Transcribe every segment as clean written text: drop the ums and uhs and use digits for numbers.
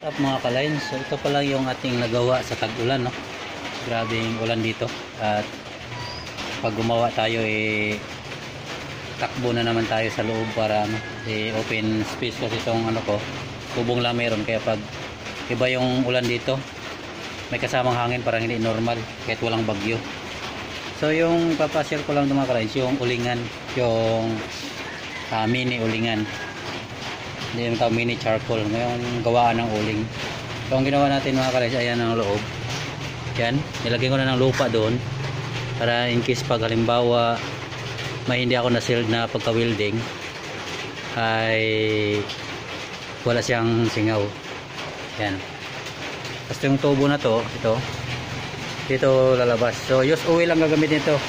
Up mga ka-line, so ito pa lang yung ating nagawa sa tag-ulan, no? Grabe yung ulan dito. At pag gumawa tayo, takbo na naman tayo sa loob para open space kasi itong ano ko, tubong lang meron. Kaya pag iba yung ulan dito, may kasamang hangin, parang hindi normal kahit walang bagyo. So yung papashare ko lang mga ka-line, yung ulingan, yung mini ulingan. Hindi yung tawag mini charcoal, ngayong gawaan ng uling. So ang ginawa natin mga ka-line, ayan ang loob. Yan, nilagyan ko na ng lupa doon para in case pag halimbawa may hindi ako na-sealed na pagka-welding ay wala siyang singaw. Yan. Tapos yung tubo na to, dito lalabas. So use oil ang gagamitin nito.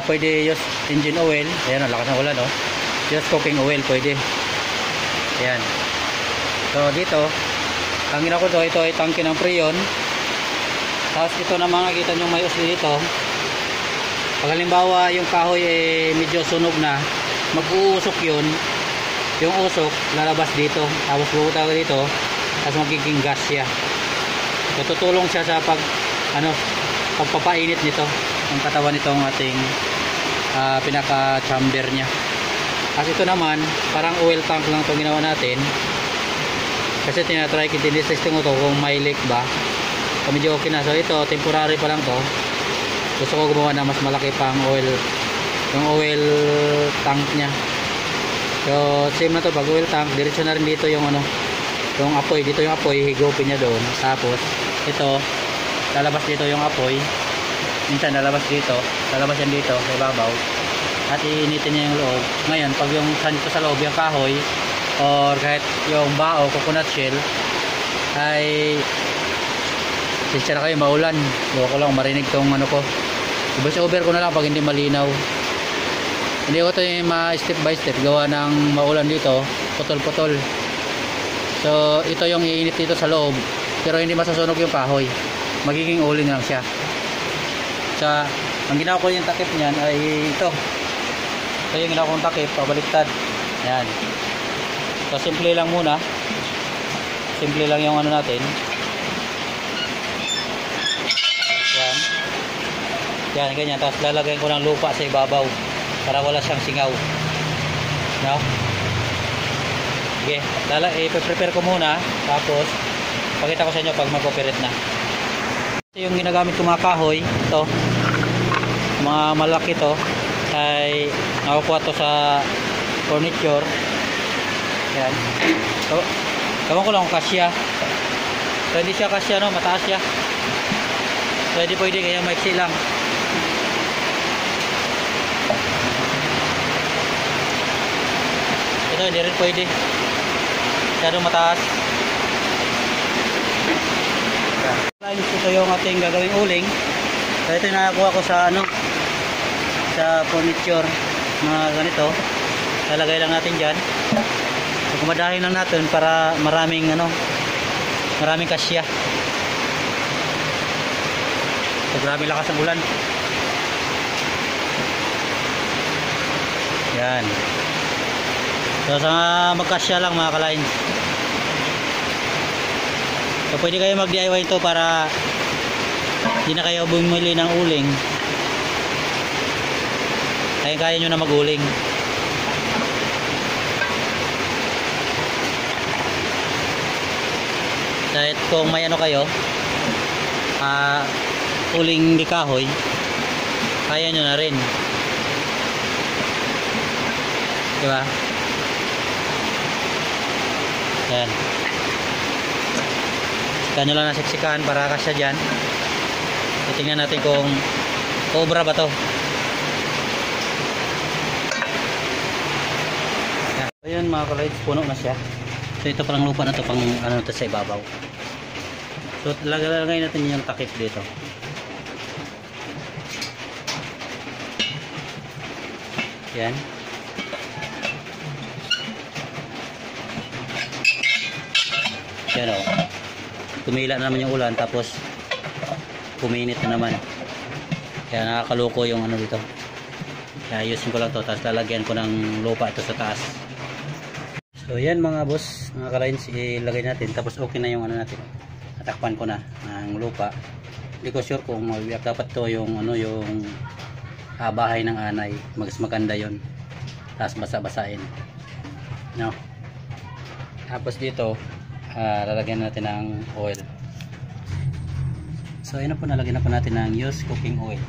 Pwede use engine oil. Ayan, lakas ng ulan, no? Use cooking oil pwede. Ayan. So dito ang ginawa ko ito ay tangke ng Freon. Tapos ito na makikita nyo may usli dito. Pag halimbawa yung kahoy medyo sunog na, mag-uusok yun. Yung usok lalabas dito, tapos pupunta dito, tapos magiging gas siya. So tutulong siya sa pagpapainit nito ang katawan nitong ating pinaka chamber nya. Kasi ito naman parang oil tank lang itong ginawa natin, kasi tinatry ko tinistesting ko kung may leak ba. So medyo okay na. So ito temporary pa lang to. Gusto ko gumawa na mas malaki pang oil, yung oil tank nya. So same na to, pag oil tank diretso na rin dito yung yung apoy. Dito yung apoy, higupin nya doon. Tapos ito lalabas dito yung apoy, minsan lalabas dito, lalabas yan dito sa ibabaw at iinitin niya yung loob. Ngayon pag yung sanito sa loob, yung kahoy or kahit yung bao, coconut shell, ay sinsya na kayo maulan. Huwag ko lang marinig tong ko. Voice over ko na lang pag hindi malinaw. Hindi ko ito yung step by step gawa ng maulan dito, putol-putol. So ito yung iinit dito sa loob, pero hindi masasunog yung kahoy, magiging uling lang siya. So ang ginawa ko yung takip niyan ay ito yung ginawa kong takip, pabaliktad. Yan. So simple lang muna, simple lang yung natin. Yan. Yan, ganyan. Tapos lalagyan ko ng lupa sa ibabaw para wala siyang singaw. No? Sige, i-prepare ko muna. Tapos pakita ko sa inyo pag mag-operate na. Yung ginagamit ko mga kahoy, ito mga malaki to, ay nakukuha to sa furniture. Yan. So, gawin ko lang kung kasya. So hindi siya kasya, no? Mataas siya. So hindi pwede, kaya maiksi lang. Ito hindi rin pwede, masyadong mataas. Ito yung ating gagawing uling. So ito yung nakakuha ko sa sa furniture mga ganito. Lalagay lang natin dyan. So kumadahin lang natin para maraming kasya. So grabe lakas ng ulan. Yan. So sa magkasya lang mga ka-line. So pwede kayo mag-DIY ito para hindi na kayo bumili ng uling. Kaya nyo na mag-uling. Kahit kung may kayo, uling di kahoy, kaya nyo na rin. Diba? Ayan. Sikan nyo lang na siksikan para kasya dyan. Tingnan natin kung obra ba to. Ayan mga ka-lights, puno na siya. So ito parang lupa na to, pang to sa ibabaw. So lagay natin yung takip dito. Yan. Yan o. Tumila na naman yung ulan, tapos puminit na naman. Kaya nakakaloko yung dito. Kaya ayusin ko lang to, tapos lalagyan ko ng lupa ito sa taas. So yan mga boss, Mga ka-lines, ilagay natin. Tapos okay na yung ano natin. Natakpan ko na ng lupa. Hindi ko sure kung dapat to yung ano yung bahay ng anay. Mas maganda yon. Tapos basa-basain. No. Tapos dito, lalagyan natin ng oil. So ayun na po, nalagyan na po natin ng used cooking oil.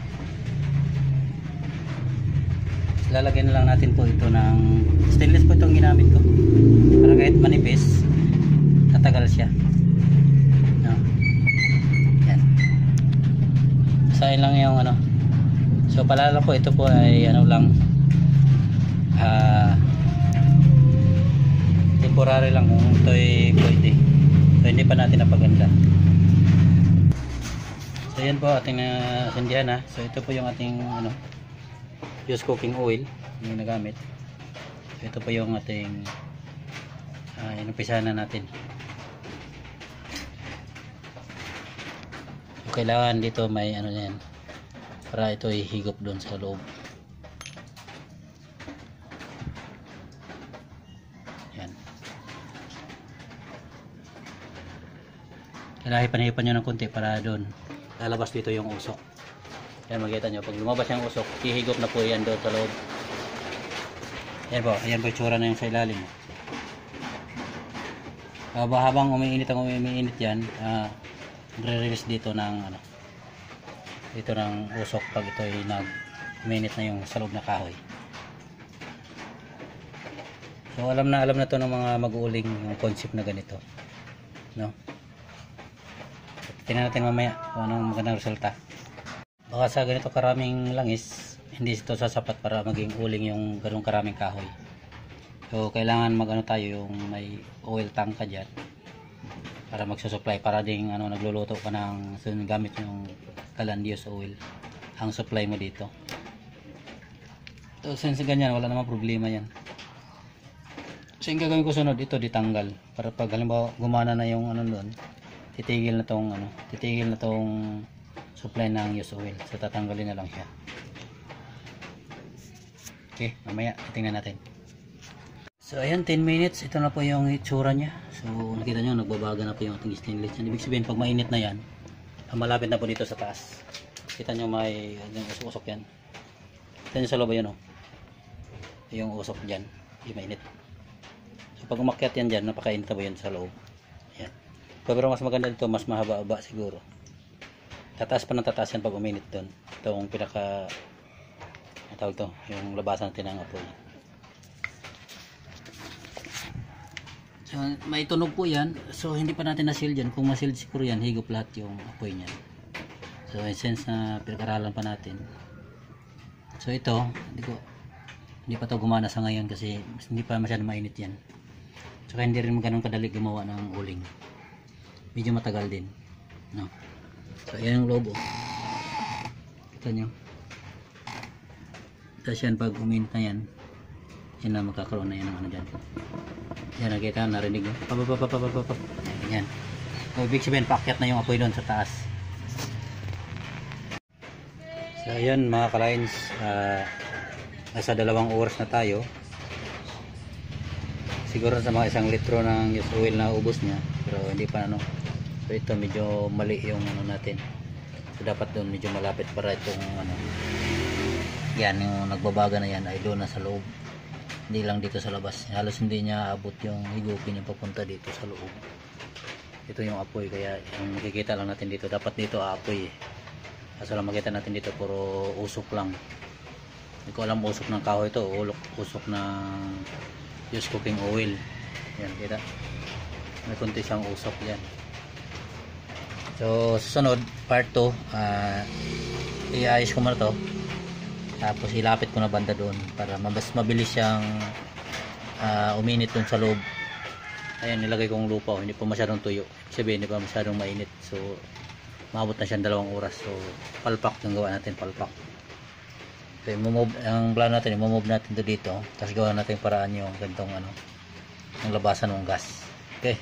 Lalagyan na lang natin po ito ng stainless po itong ginamit ko para kahit manipis tatagal siya, no? Yan, sain lang yung ano. So palala po, ito po ay ano lang, temporary lang kung ito ay pwede. So hindi pa natin napaganda. So yan po ating nasindihan na. So ito po yung ating ano, used cooking oil yung nagamit. So ito po yung ating inumpisahan na natin. So kailangan dito may ano yan para ito ihigop doon sa loob. Yan. Kailangan panahipan nyo ng konti para doon lalabas dito yung usok. Yan, makita nyo, pag lumabas yung usok, hihigop na po yan doon sa loob. Yan po, ayan po yung tsura na yung sa ilalim. Habang umiinit ang umiinit yan, re-release dito ng ano, dito ng usok pag ito ay nag-minute na yung sa loob na kahoy. So alam na to ng mga mag-uuling yung concept na ganito, no? Tingnan natin mamaya kung anong magandang resulta. Baka sa ganito karaming langis, hindi ito sasapat para maging uling yung ganung karaming kahoy. So kailangan magano tayo, yung may oil tank ka dyan para magsusupply, para ding ano, nagluluto ka ng gamit yung Calandios oil ang supply mo dito. So since ganyan, wala namang problema yan. So yung gagawin ko sunod, ito ditanggal para pag halimbawa gumana na yung ano doon, titigil na tong supply ng used oil. So tatanggalin na lang siya. Okay, mamaya tingnan natin. So ayan, 10 minutes, ito na po yung itsura niya. So nakita nyo, nagbabaga na po yung ating stainless. Ibig sabihin, pag mainit na yan, malapit na po dito sa taas. Kita nyo may usok-usok yan. Kita nyo sa loob yan, oh. Yung usok dyan, yung mainit. So pag umakyat yan dyan, napakainit na po yan sa loob. Ayan. Pero mas maganda dito, mas mahaba-haba siguro. Tataas pa ng tataas yan pag uminit doon. Itong pinaka, tawag to, yung labasan natin ng apoy. So may tunog po yan. So hindi pa natin na-seal dyan. Kung ma-seal siguro yan, higop lahat yung apoy niyan. So since na pinag-aralan pa natin. So ito, hindi pa to gumana sa ngayon kasi hindi pa masyadong mainit yan. So hindi rin ganun kadali gumawa ng uling. Medyo matagal din, no? So yan yung lobo. Kita nyo. Tapos yan, pag uminit na yan, yan na, magkakaroon na yan ng ano dyan. Yan, nakita, narinig nyo. Papapapapapapap. Yan. So ibig sabihin, paakyat na yung apoy doon sa taas. So yan mga ka-lines, nasa 2 oras na tayo. Siguro sa mga 1 litro ng used oil na ubos niya, pero hindi pa ano. So ito medyo mali yung ano natin. So dapat doon medyo malapit para itong ano. Yan, yung nagbabaga na yan ay doon na sa loob. Hindi lang dito sa labas. Halos hindi niya abot yung higupin yung papunta dito sa loob. Ito yung apoy, kaya yung makikita lang natin dito. Dapat dito apoy. Kaso lang makita natin dito puro usok lang. Hindi ko alam usok ng kahoy ito, usok ng used cooking oil. Yan, kita. May kunti siyang usok yan. So susunod, part 2, iayos ko muna to, tapos ilapit ko na banda doon para mas mabilis siyang uminit doon sa loob. Ayan, nilagay kong lupa, hindi pa masyadong tuyo, sabihin hindi pa masyadong mainit. So maabot na siyang 2 oras. So palpak yung gawa natin, palpak. So ang plano natin, i-move natin to dito, tapos gawa natin paraan yung gantong ano, yung labasan ng gas. Okay.